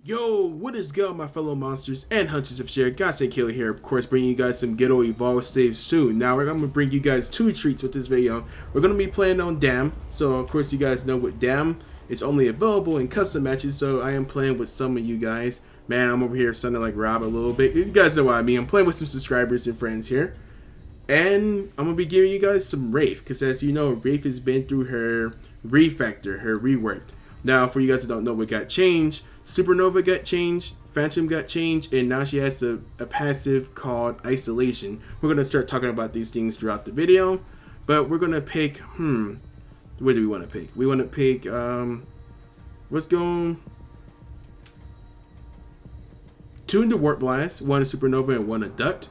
Yo, what is good, my fellow monsters and hunters of Shear? Godsend Killer here, of course, bringing you guys some ghetto evolved staves too. Now, I'm going to bring you guys two treats with this video. We're going to be playing on Dam, so of course you guys know with Dam, it's only available in custom matches, so I am playing with some of you guys. Man, I'm over here sounding like Rob a little bit. You guys know what I mean. I'm playing with some subscribers and friends here. And I'm going to be giving you guys some Wraith, because as you know, Wraith has been through her refactor, her rework. Now, for you guys that don't know what got changed, Supernova got changed, Phantom got changed, and now she has a passive called Isolation. We're going to start talking about these things throughout the video, but we're going to pick, what do we want to pick? We want to pick, let's go, 2 in the Warp Blast, 1 in Supernova, and 1 in Duct.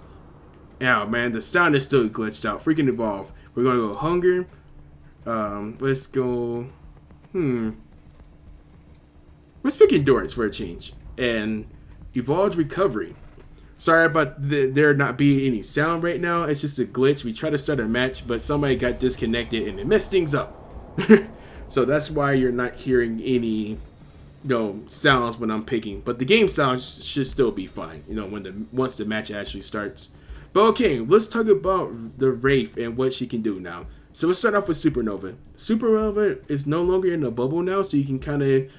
Oh man, the sound is still glitched out. Freaking Evolve. We're going to go Hunger, let's go, let's pick Endurance for a change. And Evolved Recovery. Sorry about there not being any sound right now. It's just a glitch. We tried to start a match, but somebody got disconnected and it messed things up. So that's why you're not hearing any sounds when I'm picking. But the game sounds should still be fine, once the match actually starts. But okay, let's talk about the Wraith and what she can do now. So let's start off with Supernova. Supernova is no longer in the bubble now, so you can kind of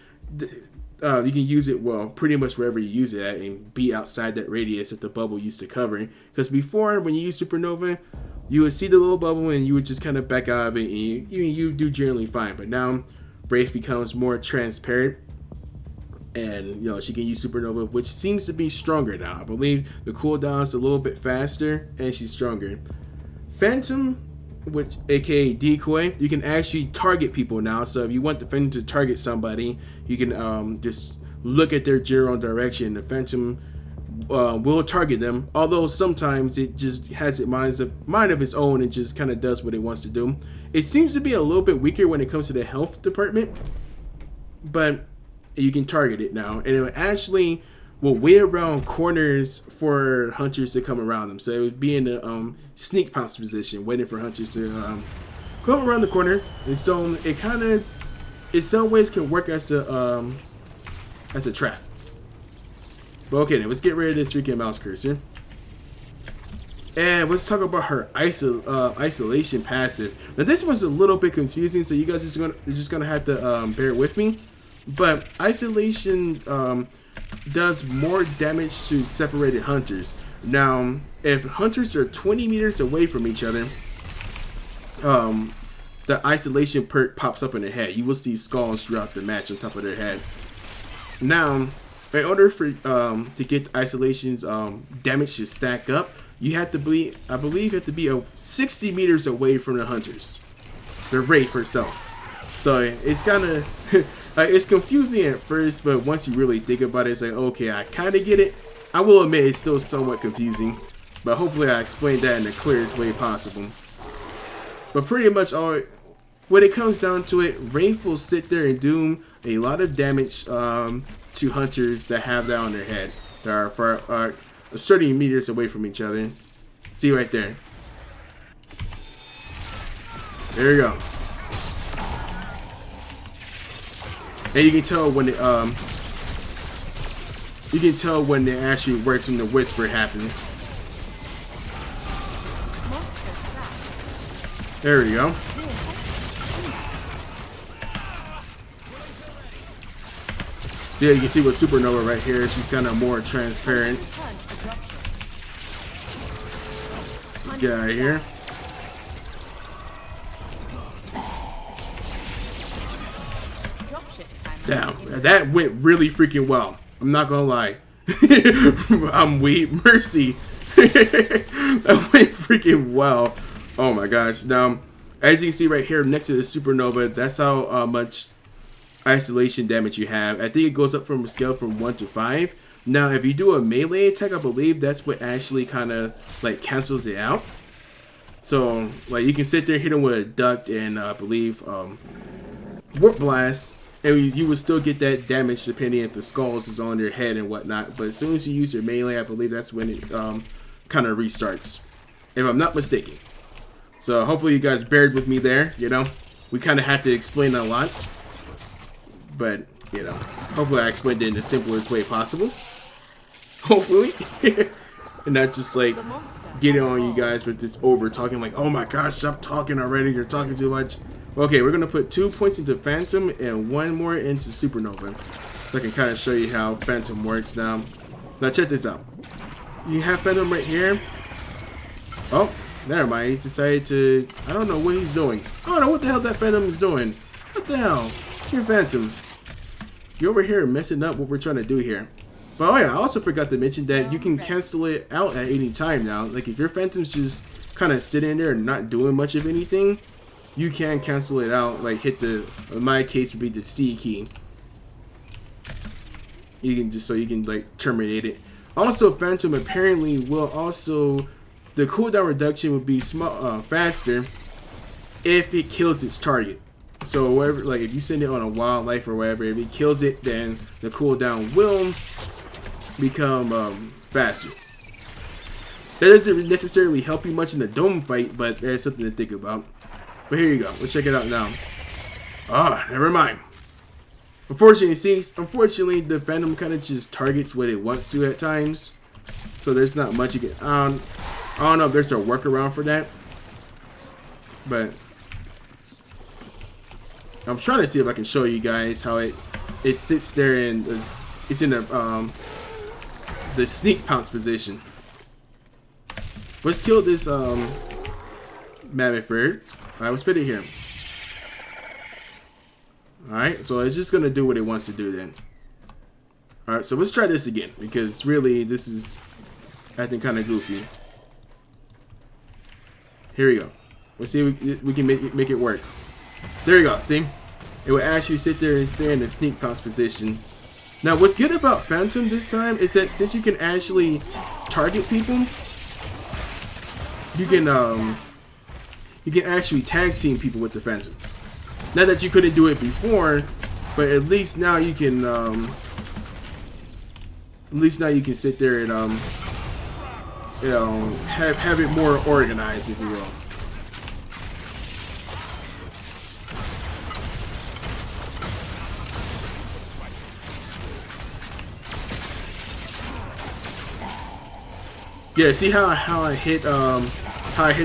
you can use it, well, pretty much wherever you use it at and be outside that radius that the bubble used to cover. Because before, when you use Supernova, you would see the little bubble and you would just kind of back out of it and you do generally fine. But now, Wraith becomes more transparent and, she can use Supernova, which seems to be stronger now. I believe the cooldown is a little bit faster and she's stronger. Phantom, which aka decoy, you can actually target people now. So if you want the Phantom to target somebody, you can just look at their general direction. The Phantom will target them, although sometimes it just has a mind of its own and just kind of does what it wants to do. It seems to be a little bit weaker when it comes to the health department, but you can target it now, and it actually will wait around corners for hunters to come around them. So it would be in a sneak pounce position, waiting for hunters to come around the corner. And so it kind of, in some ways, can work as a trap. But okay, then let's get rid of this freaking mouse cursor, and let's talk about her isolation passive. Now this was a little bit confusing, so you guys are just gonna have to bear with me. But isolation does more damage to separated hunters. Now, if hunters are 20 meters away from each other, the isolation perk pops up in their head. You will see skulls throughout the match on top of their head. Now, in order for to get the isolation's damage to stack up, you have to be, I believe, you have to be 60 meters away from the hunters, the Wraith herself. So it's kind of it's confusing at first, but once you really think about it, it's like, okay, I kind of get it. I will admit it's still somewhat confusing, but hopefully I explained that in the clearest way possible. But pretty much when it comes down to it, Wraith will sit there and do a lot of damage to hunters that have that on their head, that are 30 meters away from each other. See right there. There you go. And you can tell when it actually works when the whisper happens. There we go. So yeah, you can see with Supernova right here, she's kind of more transparent. Let's get out of here. Damn, that went really freaking well. I'm not gonna lie. I'm weak. Mercy. That went freaking well. Oh my gosh. Now, as you can see right here next to the Supernova, that's how much isolation damage you have. I think it goes up from a scale from 1 to 5. Now, if you do a melee attack, I believe that's what actually kind of like cancels it out. So, like, you can sit there, hit them with a duct and I believe Warp Blast, and you would still get that damage depending if the skulls is on your head and whatnot. But as soon as you use your melee, I believe that's when it kind of restarts, if I'm not mistaken. So hopefully you guys bared with me there. We kind of had to explain a lot. But You know, hopefully I explained it in the simplest way possible. Hopefully. And not just like getting on you guys with this over talking like, oh my gosh, stop talking already, you're talking too much. Okay, we're gonna put 2 points into Phantom and 1 more into Supernova. So I can kind of show you how Phantom works now. Now check this out. You have Phantom right here. Oh, never mind. He decided to, I don't know what he's doing. I don't know what the hell that Phantom is doing. What the hell? Here, Phantom. You're over here messing up what we're trying to do here. But oh yeah, I also forgot to mention that you can cancel it out at any time now. Like if your Phantom's just kind of sitting there and not doing much of anything, you can cancel it out. Like hit the, in my case would be the C key. You can just, so you can like terminate it. Also, Phantom apparently will also, the cooldown reduction would be faster if it kills its target. So whatever, like if you send it on a wildlife or whatever, if it kills it, then the cooldown will become faster. That doesn't necessarily help you much in the dome fight, but there's something to think about. But here you go. Let's check it out now. Ah, never mind. Unfortunately, the Phantom kind of just targets what it wants to at times. So there's not much you can. I don't know if there's a workaround for that, but I'm trying to see if I can show you guys how it sits there and it's in the sneak pounce position. Let's kill this mammoth bird. Alright, let's put it here. Alright, so it's just gonna do what it wants to do then. Alright, so let's try this again, because really this is acting kind of goofy. Here we go. Let's see if we can make it work. There you go, see? It will actually sit there and stay in the sneak pounce position. Now what's good about Phantom this time is that since you can actually target people, you can actually tag team people with the Phantom. Not that you couldn't do it before, but at least now you can sit there and you know, have it more organized, if you will. Yeah, see how I hit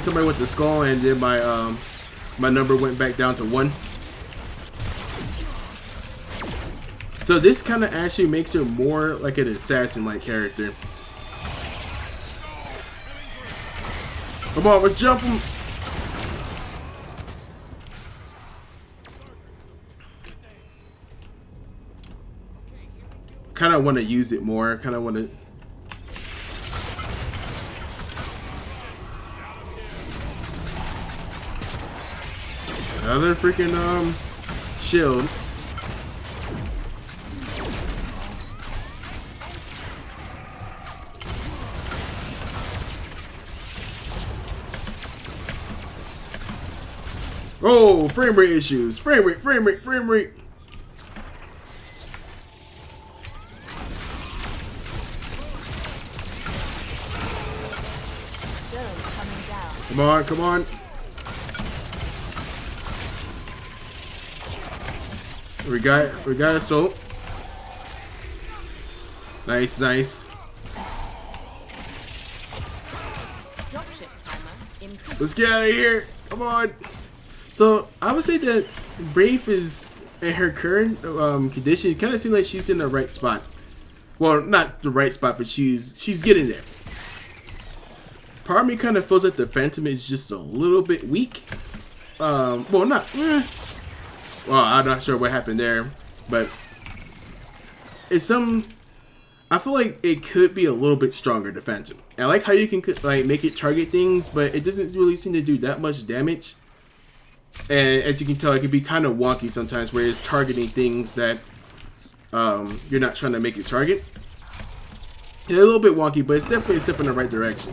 somebody with the skull and then my number went back down to 1. So this kind of actually makes her more like an assassin-like character. Come on, let's jump him. Kind of want to use it more. Kind of want to. Another freaking shield. Oh, frame rate issues. Frame rate. Come on. We got assault. Nice. Let's get out of here. Come on. So I would say that Wraith is in her current condition. It kind of seems like she's in the right spot. Well, not the right spot, but she's getting there. Part of me kind of feels like the Phantom is just a little bit weak. Well, not. Well, I'm not sure what happened there, but it's some. I feel like it could be a little bit stronger, the Phantom. I like how you can like make it target things, but it doesn't really seem to do that much damage. And as you can tell, it can be kind of wonky sometimes, where it's targeting things that you're not trying to make it target. It's a little bit wonky, but it's definitely a step in the right direction.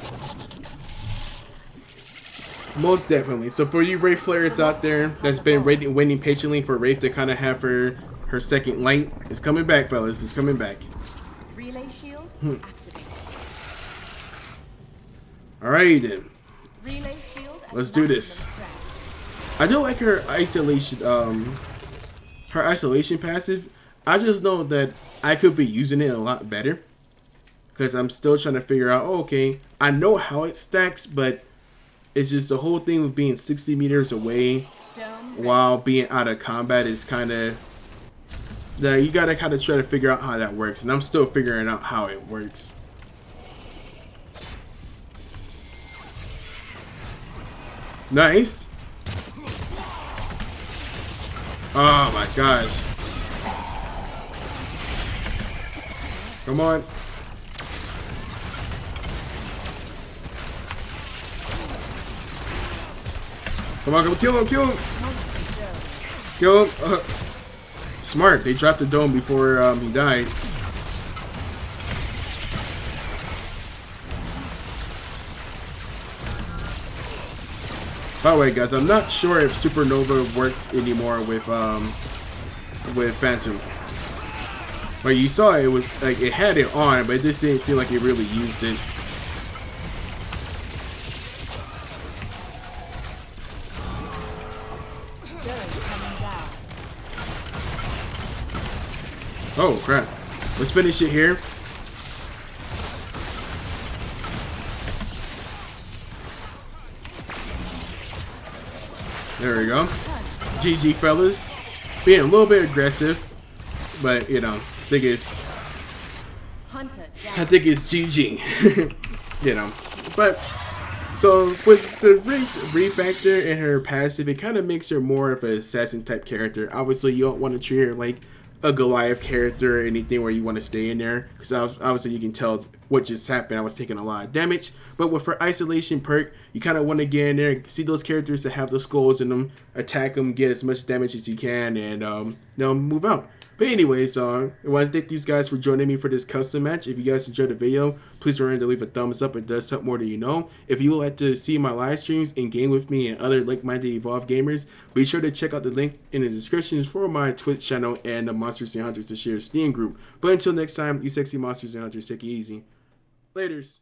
Most definitely. So for you Wraith players out there that's been waiting patiently for Wraith to kind of have her second light, it's coming back, fellas. It's coming back. Relay shield activated. Alrighty then. Relay shield. Let's do this. I do like her isolation passive. I just know that I could be using it a lot better. Because I'm still trying to figure out, oh, okay, I know how it stacks, but it's just the whole thing of being 60 meters away while being out of combat is kind of... You gotta kind of try to figure out how that works. And I'm still figuring out how it works. Nice. Oh my gosh. Come on. Come on, kill him, kill him. Kill him. Smart. They dropped the dome before he died. By the way, guys, I'm not sure if Supernova works anymore with Phantom. Like you saw, it was like it had it on, but it just didn't seem like it really used it. Oh crap! Let's finish it here. There we go. GG, fellas. Being a little bit aggressive, but you know, I think it's GG. You know, but so with the Wraith refactor and her passive, it kind of makes her more of an assassin type character. Obviously, you don't want to treat her like a Goliath character or anything where you want to stay in there, because obviously you can tell what just happened. I was taking a lot of damage, but with her isolation perk, you kind of want to get in there, see those characters that have those skulls in them, attack them, get as much damage as you can, and move out. But anyways, I want to thank these guys for joining me for this custom match. If you guys enjoyed the video, please remember to leave a thumbs up. It does help more than you know. If you would like to see my live streams and game with me and other like-minded Evolve gamers, be sure to check out the link in the description for my Twitch channel and the Monsters and Hunters to Shear Steam group. But until next time, you sexy monsters and hunters, take it easy. Laters.